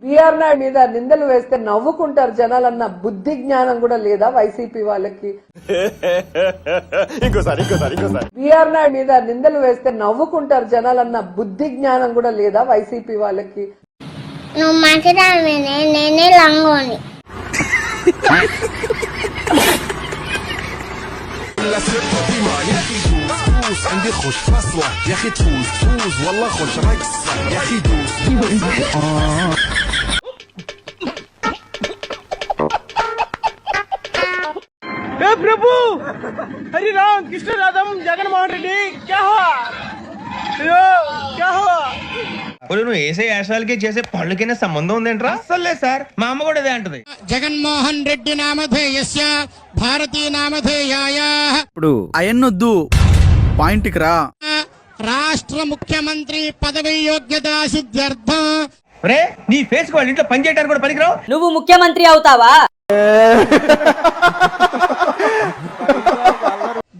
BR Naidu మీద నిందలు వేస్తే నవ్వుకుంటారు జనాలన్న బుద్ధి జ్ఞానం కూడా లేదా వైసీపీ వాళ్ళకి? బిఆర్ నాయుడు మీద నిందలు వేస్తే నవ్వుకుంటారు జనాలన్న బుద్ధి జ్ఞానం కూడా లేదా వైసీపీ వాళ్ళకి? నువ్వు మంచిదానివేనే, నేనే లంగోని. عندي خوش فصلة يا اخي تفوز فوز والله خوش رقصة يا اخي دوز हे प्रभु हरि राम कृष्ण राधम जगन मोहन रेड्डी क्या हुआ क्या हुआ? నువ్వు వేసే యాశాలకి చేసే పళ్ళకైనా సంబంధం ఉందేంట్రా? అస్సలు లేదు సార్, మా అమ్మ కూడా అదే అంటది. జగన్మోహన్ రెడ్డి నామధేయస్య భారతీ నామధేయాయ. ఇప్పుడు అయన్నొద్దు, పాయింట్కి రా. రాష్ట్ర ముఖ్యమంత్రి పదవి యోగ్యత సిద్ధ్యర్థం. రే, నీ ఫేస్ వాళ్ళ ఇంట్లో పని చేయడానికి కూడా పనికిరావు. నువ్వు ముఖ్యమంత్రి అవుతావా?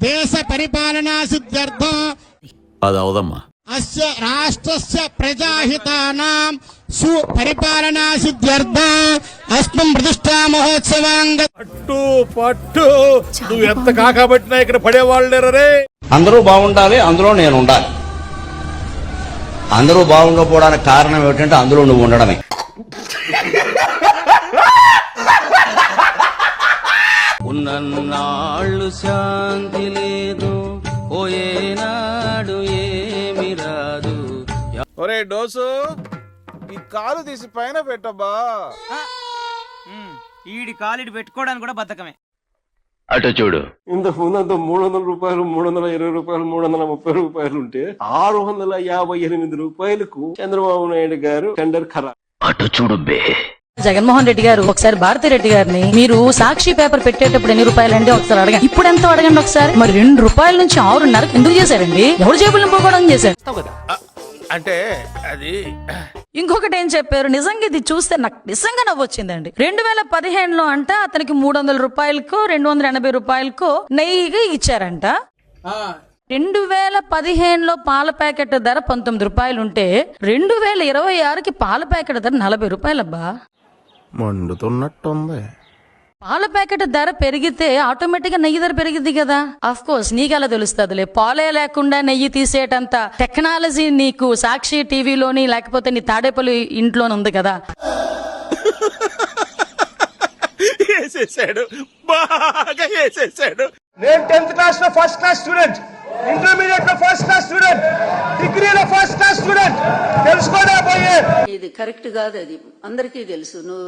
దేశ పరిపాలనా సిద్ధ్యర్థం అది అవదమ్మా. అస్య రాష్ట్రస్య ప్రజాహితానాం సుపరిపాలనా సిద్ధ్యర్థం అస్మిన్ ప్రతిష్టా మహోత్సవాంగ. పట్టు పట్టు, నువ్వు ఎంత కాకబట్టినా ఇక్కడ పడేవాళ్ళు లేరు రే. అందరూ బాగుండాలి, అందులో నేను ఉండాలి. అందరూ బాగుండకపోవడానికి కారణం ఏమిటంటే అందులో నువ్వు ఉండడమే. ఉన్నన్నాళ్ళు శాంతి లేదు, పోయేనాడు ఏమి రాదు. ఒరే డోసు, ఈ కాలు తీసి పైన పెట్టబ్బా. ఈడి కాలిడి పెట్టుకోవడానికి కూడా బద్ధకమే. అటు చూడు. ఇంతకు ముందు 300 రూపాయలు, 320 రూపాయలు, 330 రూపాయలు ఉంటే 658 రూపాయలకు చంద్రబాబు నాయుడు గారు టెండర్ ఖరారు. అటు చూడు బే. జగన్మోహన్ రెడ్డి గారు ఒకసారి భారతి రెడ్డి గారిని మీరు సాక్షి పేపర్ పెట్టేటప్పుడు ఎన్ని రూపాయలండి ఒకసారి అడగండి, ఇప్పుడు ఎంత అడగండి ఒకసారి. మరి 2 రూపాయల నుంచి 6.5 ఎందుకు చేశారండి? ఎవరు జేబులు నింపుకోవడం చేశారు అంటే అది. ఇంకొకటి ఏం చెప్పారు, నిజంగా ఇది చూస్తే నాకు నిజంగా నవ్వొచ్చిందండి. 2015లో అంట అతనికి 300 రూపాయలకో 280 రూపాయలకో నెయ్యి ఇచ్చారంట. 2015లో పాల ప్యాకెట్ ధర 19 రూపాయలు ఉంటే 2026కి పాల ప్యాకెట్ ధర 40 రూపాయలబ్బా. మండుతున్నట్టుంది. పాల ప్యాకెట్ ధర పెరిగితే ఆటోమేటిక్ గా నెయ్యి ధర పెరిగింది కదా. ఆఫ్ కోర్స్ నీకెలా తెలుస్తుందిలే, పాలే లేకుండా నెయ్యి తీసేటంత టెక్నాలజీ నీకు సాక్షి టీవీలోని లేకపోతే నీ తాడేపల్లి ఇంట్లోనే ఉంది కదా. వేసేసాడు, బాగా వేసేసాడు. నేను 10th క్లాస్ లో ఫస్ట్ క్లాస్ స్టూడెంట్, ఇంటర్మీడియట్ లో ఫస్ట్ క్లాస్ స్టూడెంట్, డిగ్రీలో ఫస్ట్ క్లాస్ స్టూడెంట్. తెలుసుకోడా పోయే ఇది కరెక్ట్ కాదు, అది అందరికీ తెలుసు. నువ్వు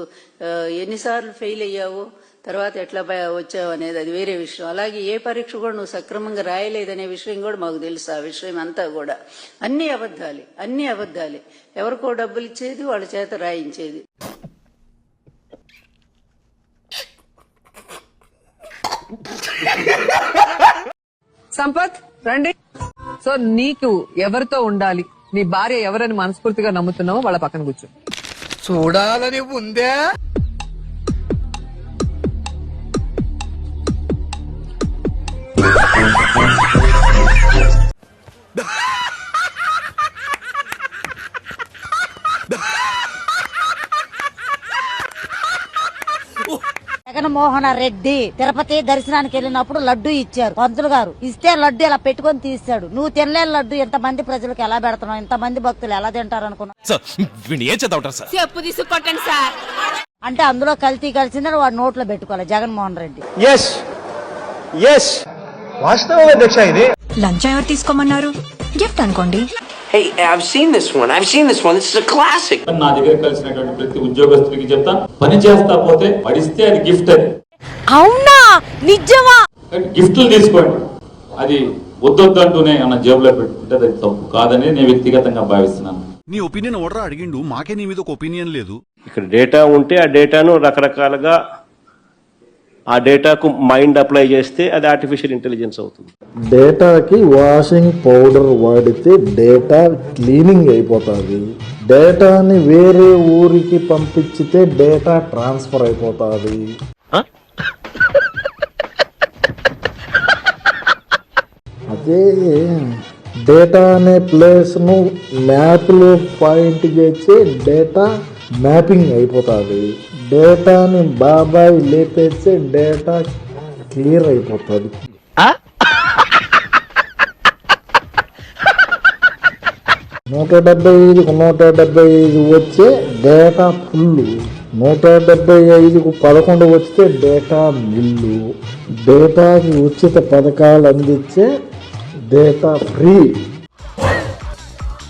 ఎన్నిసార్లు ఫెయిల్ అయ్యావో, తర్వాత ఎట్లా వచ్చావు అనేది అది వేరే విషయం. అలాగే ఏ పరీక్ష కూడా నువ్వు సక్రమంగా రాయలేదనే విషయం కూడా మాకు తెలుసు. ఆ విషయం అంతా కూడా అన్ని అబద్ధాలే. ఎవరికో డబ్బులు ఇచ్చేది, వాళ్ళ చేత రాయించేది. సంపత్ రండి. సో నీకు ఎవరితో ఉండాలి, నీ భార్య ఎవరని మనస్ఫూర్తిగా నమ్ముతున్నావో వాళ్ళ పక్కన కూర్చో. చూడాలని ఉందే. జగన్మోహన్ రెడ్డి తిరుపతి దర్శనానికి వెళ్ళినప్పుడు లడ్డు ఇచ్చారు పంతులు గారు. ఇస్తే లడ్డు ఇలా పెట్టుకొని తీస్తాడు. నువ్వు తినలేని లడ్డు ఎంతమంది ప్రజలకు ఎలా పెడుతున్నావు, ఎంతమంది భక్తులు ఎలా తింటారు అనుకున్నావు? చెప్పు తీసుకొట్టండి సార్ అంటే అందులో కల్తీ కలిసిందని వాడు నోట్లో పెట్టుకోవాలి జగన్మోహన్ రెడ్డి. వాస్తవం అధ్యక్ష. ఇది లంచం ఎవరు తీసుకోమన్నారు? గిఫ్ట్ అనుకోండి. Hey, I've seen this one. This is a classic. నా దగ్గర కలిసినటువంటి ప్రతి ఉద్యోగస్తుడికి చెప్తా, పని చేస్తా పోతే పడిస్తే అది గిఫ్ట్. అది అవునా? నిజమా? గిఫ్ట్లు తీసుకోండి, అది వద్దొద్దంటూనే ఏమన్నా జేబులో పెట్టుకుంటే అది తప్పు కాదని నేను వ్యక్తిగతంగా భావిస్తున్నాను. నీ ఒపీనియన్ ఓడరా అడిగిండు, మాకే నీ మీద ఒక ఒపీనియన్ లేదు. ఇక్కడ డేటా ఉంటే ఆ డేటాను రకరకాలుగా ఆ డేటాకు మైండ్ అప్లై చేస్తే అది ఆర్టిఫిషియల్ ఇంటెలిజెన్స్ అవుతుంది. డేటాకి వాషింగ్ పౌడర్ వాడితే డేటా క్లీనింగ్ అయిపోతుంది. డేటాని వేరే ఊరికి పంపించితే డేటా ట్రాన్స్ఫర్ అయిపోతుంది. అదే డేటా అనే ప్లేస్ను మ్యాప్లో పాయింట్ చేసి డేటా మ్యాపింగ్ అయిపోతుంది. డేటాని బాబాయ్ లేపేస్తే డేటా క్లియర్ అయిపోతుంది. 175కు 175 వచ్చే డేటా ఫుల్, 175కు 11 వస్తే డేటా మిల్లు, డేటాకి ఉచిత పథకాలు అందించే డేటా ఫ్రీ.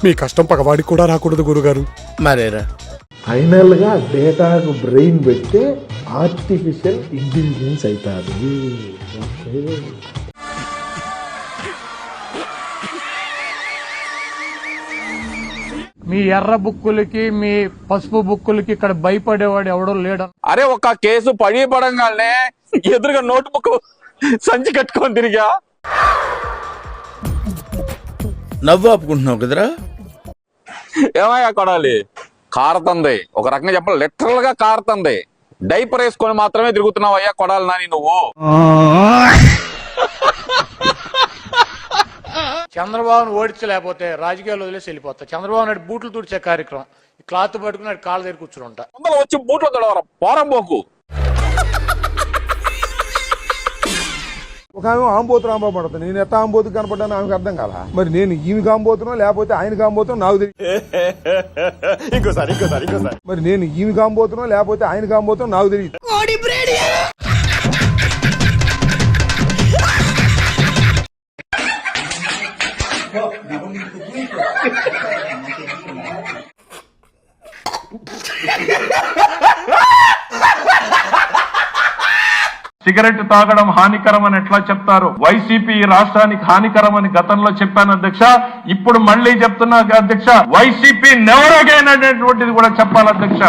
మీ కష్టం పగవాడికి కూడా రాకూడదు గురుగారు. మరేరా ఫైనల్గా డేటాకు బ్రెయిన్ పెడితే ఆర్టిఫిషియల్ ఇంటెలిజెన్స్ అవుతుంది. ఓకే, మీ ఎర్ర బుక్కులకి మీ పసుపు బుక్కులకి ఇక్కడ భయపడేవాడు ఎవడో లేడు. అరే ఒక కేసు పడంగానే ఎదురుగా నోట్బుక్ సంచి కట్టుకొని తిరిగా. నవ్వు ఆపుకుంటున్నావు కదరా. ఏమయ్యా కొడాలి, కారుతుంది. ఒక రకంగా చెప్పాలి, లిటరల్ గా కారుతుంది. డైపర్ వేసుకొని మాత్రమే తిరుగుతున్నావు అయ్యా కొడాలి నాని నువ్వు. చంద్రబాబును ఓడించలేకపోతే రాజకీయాలు వదిలేసి వెళ్ళిపోతా. చంద్రబాబు నాయుడు బూట్లు తుడిచే కార్యక్రమం, క్లాత్ పట్టుకుని కాళ్ళ దగ్గర కూర్చుంటా. వచ్చి బూట్లు తడవరా పోరంబోకు. ఒక ఆమె ఆంబోతు రాంబాబు పడుతుంది. నేను ఎట్లా ఆంబోతు కనపడ్డాను ఆమెకు అర్థం కాలా. మరి నేను ఈమెకి ఆంబోతున్నా లేకపోతే ఆయనకి ఆంబోతున్నా నాకు తెలియదు. ఇంకోసారి మరి నేను ఈమెకి ఆంబోతున్నా లేకపోతే ఆయనకి ఆంబోతున్నా నాకు తెలియదు. సిగరెట్ తాగడం హానికరం అని ఎట్లా చెప్తారు? వైసీపీ రాష్ట్రానికి హానికరం అని గతంలో చెప్పాను అధ్యక్ష. ఇప్పుడు మళ్ళీ చెప్తున్నా అధ్యక్ష, వైసీపీ నెవర్ అగైన్ అనేటువంటిది కూడా చెప్పాలి అధ్యక్ష.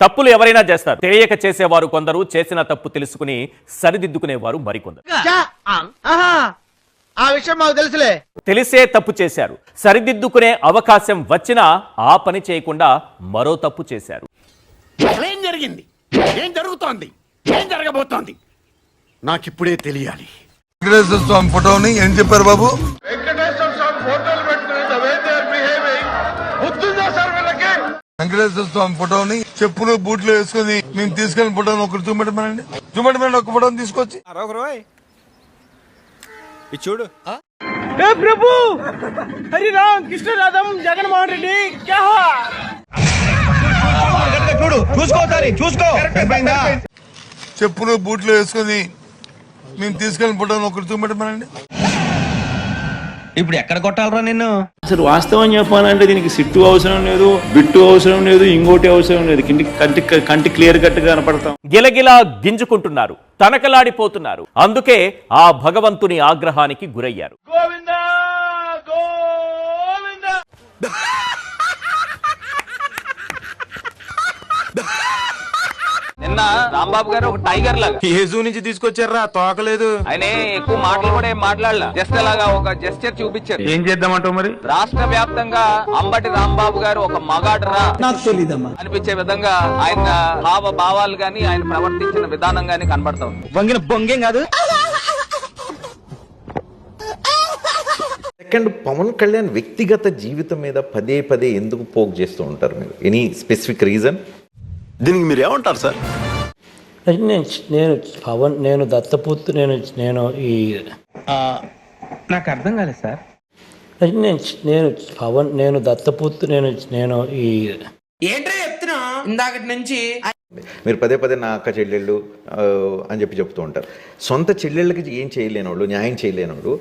తప్పులు ఎవరైనా చేస్తారు. తెలియక చేసేవారు కొందరు, చేసిన తప్పు తెలుసుకుని సరిదిద్దుకునేవారు మరికొందరు. ఆ విషయం మాకు తెలుసులే. తెలిసే తప్పు చేశారు, సరిదిద్దుకునే అవకాశం వచ్చినా ఆ పని చేయకుండా మరో తప్పు చేశారు. ఏం జరిగింది, ఏం జరుగుతోంది, ఏం జరగబోతోంది నాకిప్పుడే తెలియాలి. వెంకటేశ్వర స్వామి ఫోటోని ఏం చెప్పారు బాబు? వెంకటేశ్వర స్వామి ఫోటోలు పెట్టుకుని వెంకటేశ్వర స్వామి ఫోటోని చెప్పులు బూట్లు వేసుకుని మేము తీసుకెళ్లిన ఫోటోని ఒకరు చూపెట్టమనండి. ఒక ఫోటోని తీసుకొచ్చి చూడు. ఏ ప్రభు, హరి రామ్ కృష్ణ రాధం జగన్మోహన్ రెడ్డి క్యా హువా? చూసుకో చెప్పులు బూట్లు వేసుకుని మేము తీసుకెళ్లిన ఫోటోని ఒకరు చూపెట్టమనండి. ఇప్పుడు ఎక్కడ కొట్టాలరా నిన్ను? అసలు వాస్తవం చెప్పాలంటే దీనికి సిట్టు అవసరం లేదు, బిట్టు అవసరం లేదు, ఇంకోటి అవసరం లేదు. కంటి క్లియర్ కట్ గా కనపడతాం. గిలగిలా గింజుకుంటున్నారు, తనకలాడిపోతున్నారు. అందుకే ఆ భగవంతుని ఆగ్రహానికి గురయ్యారు. గోవిందా గోవిందా. నిన్న రాంబాబు గారు ఒక టైగర్ లాగా ఏ జూ నుంచి తీసుకొచ్చారా, తోకలేదు. ఆయన ఎక్కువ మాటలు కూడా ఏం మాట్లాడలా. జస్ట్ అలాగా ఒక జెస్చర్ చూపించారు. ఏం చేద్దామంటావు మరి? రాష్ట్ర వ్యాప్తంగా అంబటి రాంబాబు గారు ఒక మగాడరా నాకు తెలీదమ్మా అనిపించే విధంగా ఆయన భావ భావాలు గాని ఆయన ప్రవర్తించిన విధానం గాని కనబడతా ఉంది. వంగిన బొంగేం కాదు. సెకండ్, పవన్ కళ్యాణ్ వ్యక్తిగత జీవితం మీద పదే పదే ఎందుకు పోక్ చేస్తూ ఉంటారు మీరు? Any specific reason? దీనికి మీరు ఏమంటారు సార్? నేను దత్తపుత్రు, ఈ నాకు అర్థం కాలేదు సార్. నేను దత్తపుత్రు, ఈ ఏంట్రా చెప్తున్నా ఇందాకటి నుంచి. మీరు పదే పదే నా అక్క చెల్లెళ్ళు అని చెప్తూ ఉంటారు. సొంత చెల్లెళ్ళకి ఏం చేయలేనోళ్ళు, న్యాయం చేయలేనోడు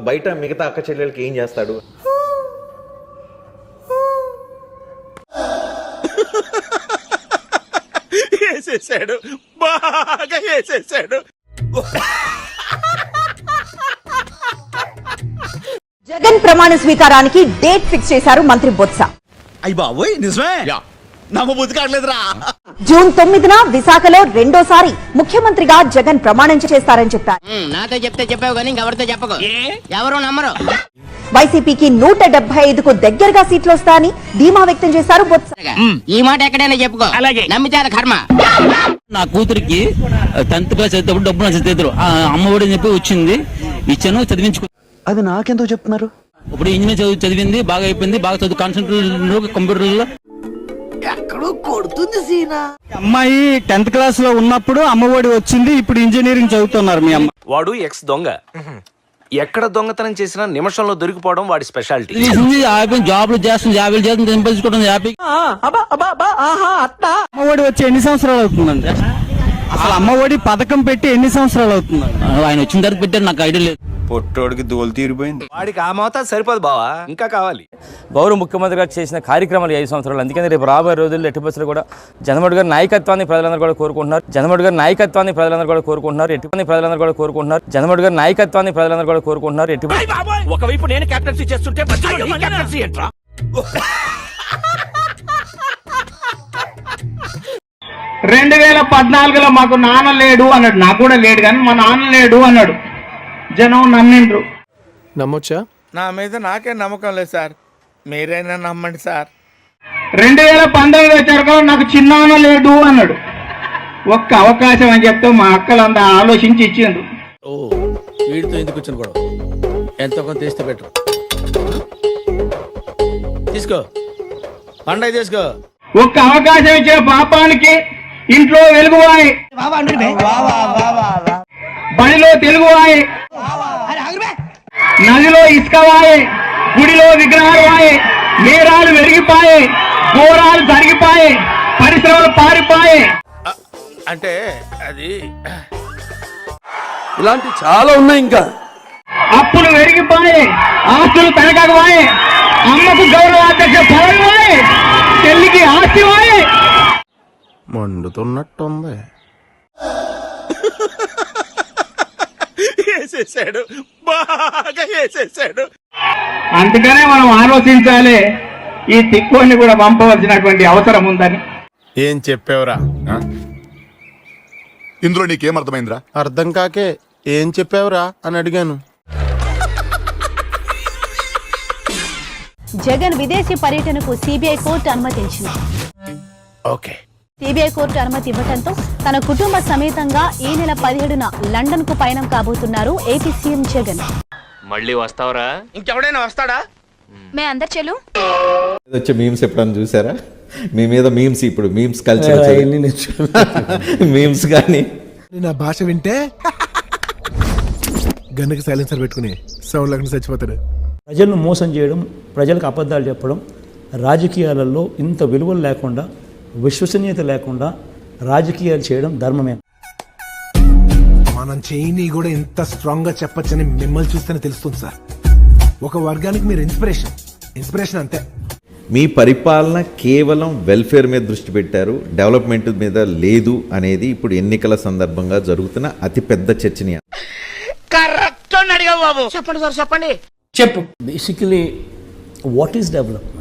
బయట మిగతా అక్క చెల్లెళ్ళకి ఏం చేస్తాడు? వేసేసాడు, బాగా వేసేసాడు. జగన్ ప్రమాణ స్వీకారానికి డేట్ ఫిక్స్ చేశారు మంత్రి బొత్స. అయ్య బాబోయ్, నిజమే? నమ్మబుద్ధి కావట్లేదురా. జూన్ 9న విశాఖలో రెండోసారి ముఖ్యమంత్రిగా జగన్ ప్రమాణం చేస్తారని చెప్పారు. నాతో చెప్తే చెప్పావు కానీ ఇంకెవరితో చెప్పకు, ఎవరు నమ్మరు. వైసీపీకి 175కు దగ్గరగా సీట్లు వస్తాయని ధీమా వ్యక్తం చేశారు బొత్స. ఈ మాట ఎక్కడైనా చెప్పుకో, అలాగే నమ్మితే కర్మ. నా కూతురికి 10th క్లాస్ చదివేటప్పుడు డబ్బు నా చేతులు అమ్మఒడి అని చెప్పి వచ్చింది, ఇచ్చాను, చదివించుకో. అది నాకెందుకు చెప్తున్నారు? ఇప్పుడు ఇంజనీర్ చదివింది, బాగా అయిపోయింది, బాగా చదువు కాన్సెంట్రేట్ కంప్యూటర్లో. ఎక్కడో కొడుతుంది సీనా. అమ్మాయి 10th క్లాస్ లో ఉన్నప్పుడు అమ్మఒడి వచ్చింది, ఇప్పుడు ఇంజనీరింగ్ చదువుతున్నారు మీ అమ్మ. వాడు ఎక్స్ దొంగ. ఎక్కడ దొంగతనం చేసినా నిమిషంలో దొరికిపోవడం వాడి స్పెషాలిటీ. జాబ్లు చేస్తుంది, 50 చేస్తుంది, సంపాదించుకోవడం హ్యాపీ. అమ్మఒడి వచ్చి ఎన్ని సంవత్సరాలు అవుతుందండి? అసలు అమ్మఒడి పథకం పెట్టి ఎన్ని సంవత్సరాలు అవుతుందండి? ఆయన వచ్చిన తర్వాత పెట్టారు, నాకు ఐడియా లేదు. పొట్టోడికి దోలు తీరిపోయింది. వాడికి ఆ మోతాదు సరిపోదు బావా, ఇంకా కావాలి. గౌరవ ముఖ్యమంత్రి గారు చేసిన కార్యక్రమాలు 5 సంవత్సరాలు. అందుకని రేపు రాబోయే రోజుల్లో ఎట్టి బస్సులు కూడా జగన్మోహన్ గారి నాయకత్వాన్ని ప్రజలందరూ కూడా కోరుకుంటున్నారు. జగన్మోహన్ గారి నాయకత్వాన్ని ప్రజలందరూ కూడా కోరుకుంటున్నారు. జగన్మోహన్ గారి నాయకత్వాన్ని ప్రజలందరూ కూడా కోరుకుంటున్నారు. ఒకవైపు నేను కెప్టెన్సీ చేస్తుంటే 2014లో మాకు నాన్న లేడు అన్నాడు, నాకు కూడా లేడు కానీ మా నాన్న లేడు అన్నాడు. జనం నమ్మిండ్రు. నమ్మొచ్చా? నా మీద నాకే నమ్మకం లేదు సార్, మీరైనా నమ్మండి సార్. 2019 వచ్చారు కదా, నాకు చిన్నాన్న లేడు అన్నాడు. ఒక్క అవకాశం అని చెప్తే మా అక్కలంతా ఆలోచించి ఇచ్చిండ్రు. ఓ, వీడితో ఎందుకు వచ్చిన గొడవ? ఎంతో కొంత తీస్తే బెటర్. తీసుకో, పండగ తీసుకో. ఒక్క అవకాశం ఇచ్చిన పాపానికి ఇంట్లో వెలుగువాయి, బడిలో తెలుగువాయి, నదిలో ఇసుకవాయి, గుడిలో విగ్రహాలు వాయి, నేరాలు వెరిగిపాయే, ఘోరాలు జరిగిపాయే, పరిశ్రమలు పారిపాయే. అంటే అది ఇలాంటి చాలా ఉన్నాయి. ఇంకా అప్పులు వెరిగిపాయే, ఆస్తులు తనకవాయే, అమ్మకు గౌరవాధ్యక్ష పదవి వాయే, చెల్లికి ఆస్తి వాయే. మండుతున్నట్టుంది. వేసేసాడు, బాగా వేసేసాడు. అందుకనే మనం ఆలోచించాలి, ఈ తిక్కుని కూడా పంపవలసినటువంటి అవసరం ఉందని. ఏం చెప్పావురా? ఇందులో నీకేం అర్థమైందిరా? అర్థం కాకే ఏం చెప్పావురా అని అడిగాను. జగన్ విదేశీ పర్యటనకు సిబిఐ కోర్టు అనుమతించింది. ఓకే. సిబిఐ కోర్టు అనుమతి ఇవ్వడంతో తన కుటుంబ సమేతంగా ఈ నెల 17న లండన్ కు పయనం కాబోతున్నారు ఏపీ సీఎం జగన్. మళ్ళీ వస్తావరా? ఇంకెవడైనా వస్తాడా? మే అందరు చెలు వచ్చే మీమ్స్ ఎప్పుడన్నా చూసారా? మీ మీద మీమ్స్, ఇప్పుడు మీమ్స్ కల్చర్, మీమ్స్ కానీ నా భాష వింటే గన్నుకి సైలెన్సర్ పెట్టుకుని సౌండ్ లేకుండా చచ్చిపోతాడు. ప్రజలను మోసం చేయడం, ప్రజలకు అబద్ధాలు చెప్పడం, రాజకీయాలలో ఇంత విలువలు లేకుండా, విశ్వసనీయత లేకుండా రాజకీయాలు చేయడం ధర్మమే. మనం చేయని కూడా ఇంత స్ట్రాంగ్ గా చెప్పొచ్చని మిమ్మల్ని చూస్తేనే తెలుస్తుంది సార్. ఒక వర్గానికి మీరు ఇన్స్పిరేషన్ అంతే. మీ పరిపాలన కేవలం వెల్ఫేర్ మీద దృష్టి పెట్టారు, డెవలప్మెంట్ మీద లేదు అనేది ఇప్పుడు ఎన్నికల సందర్భంగా జరుగుతున్న అతిపెద్ద చర్చనీయ. కరెక్ట్ అడిగా బాబు. చెప్పండి సార్, చెప్పండి. చెప్పు. Basically what is development?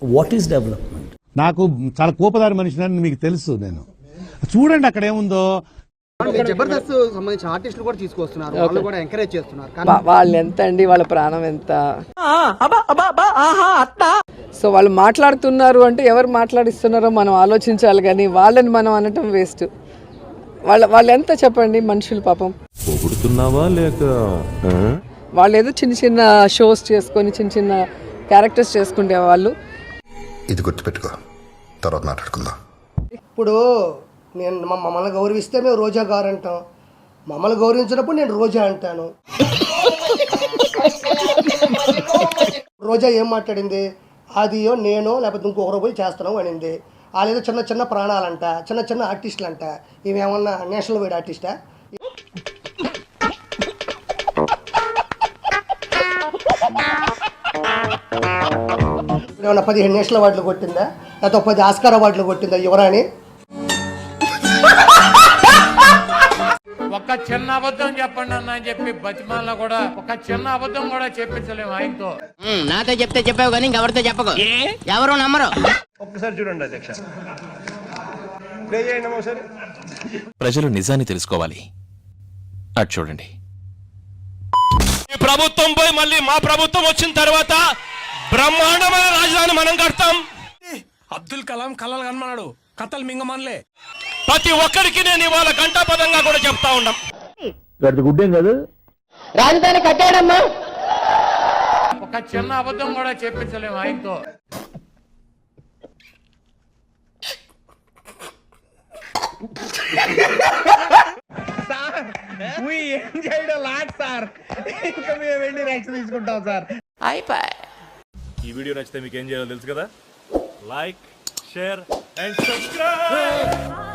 What is development? నాకు చాలా కోపదారి మనిషిని మీకు తెలుసు. నేను చూడండి అక్కడ ఏముందో. జబర్దస్త్ సంబంధించిన ఆర్టిస్టులు కూడా తీసుకొస్తున్నారు, వాళ్ళు కూడా ఎంకరేజ్ చేస్తున్నారు. వాళ్ళు ఎంత అండి, వాళ్ళ ప్రాణం ఎంత? సో వాళ్ళు మాట్లాడుతున్నారు అంటే ఎవరు మాట్లాడిస్తున్నారో మనం ఆలోచించాలి, కానీ వాళ్ళని మనం అనటం వేస్ట్. వాళ్ళు ఎంత చెప్పండి మనుషులు, పాపం. పొగుడుతున్నావా లేక? వాళ్ళు ఏదో చిన్న చిన్న షోస్ చేసుకొని చిన్న చిన్న క్యారెక్టర్స్ చేసుకుంటే వాళ్ళు. ఇది గుర్తుపెట్టుకో, తర్వాత మాట్లాడుకుందాం. ఇప్పుడు నేను మమ్మల్ని గౌరవిస్తే మేము రోజా గారు అంటాం, మమ్మల్ని గౌరవించినప్పుడు నేను రోజా అంటాను. రోజా ఏం మాట్లాడింది? అదియో నేనో లేకపోతే ఇంకొకరు పోయి చేస్తున్నాం అనింది. వాళ్ళేదో చిన్న చిన్న ప్రాణాలంట, చిన్న చిన్న ఆర్టిస్టులు అంట. ఇవేమన్నా నేషనల్ వైడ్ ఆర్టిస్టా? ఏమన్నా 15 నేషనల్ అవార్డులు కొట్టిందా, లేకపోతే 10 ఆస్కార్ అవార్డులు కొట్టిందా యువరాణి? ఒక చిన్న అబద్ధం చెప్పండి అన్న అని చెప్పి బతిమాల కూడా ఒక చిన్న అబద్ధం కూడా చెప్పించలేము ఆయనతో. నాతో చెప్తే చెప్పావు కానీ ఇంకెవరితో చెప్పకు, ఎవరు నమ్మరు. ఒక్కసారి చూడండి అధ్యక్ష, ప్లే చేయండి ఒకసారి. ప్రజలు నిజాన్ని తెలుసుకోవాలి. అటు చూడండి. ఈ ప్రభుత్వం పోయి మళ్ళీ మా ప్రభుత్వం వచ్చిన తర్వాత బ్రహ్మాండమైన రాజధాని మనం కడతాం. అబ్దుల్ కలాం కలలు కనమన్నాడు, కథలు మింగమనలే. ప్రతి ఒక్కరికి నేను ఇవాళ గంటాపదంగా కూడా చెప్తా ఉన్నాం. గుడ్డేం కాదు, రాజధాని కట్టాడమ్మా. ఒక చిన్న అబద్ధం కూడా చెప్పించలేము ఆయనతో. ఏం చేయడం లాట్ సార్, ఇంకా మేము వెళ్ళి రియాక్షన్ తీసుకుంటాం సార్. ఈ వీడియో నచ్చితే మీకు ఏం చేయాలో తెలుసు కదా. Like, share and subscribe.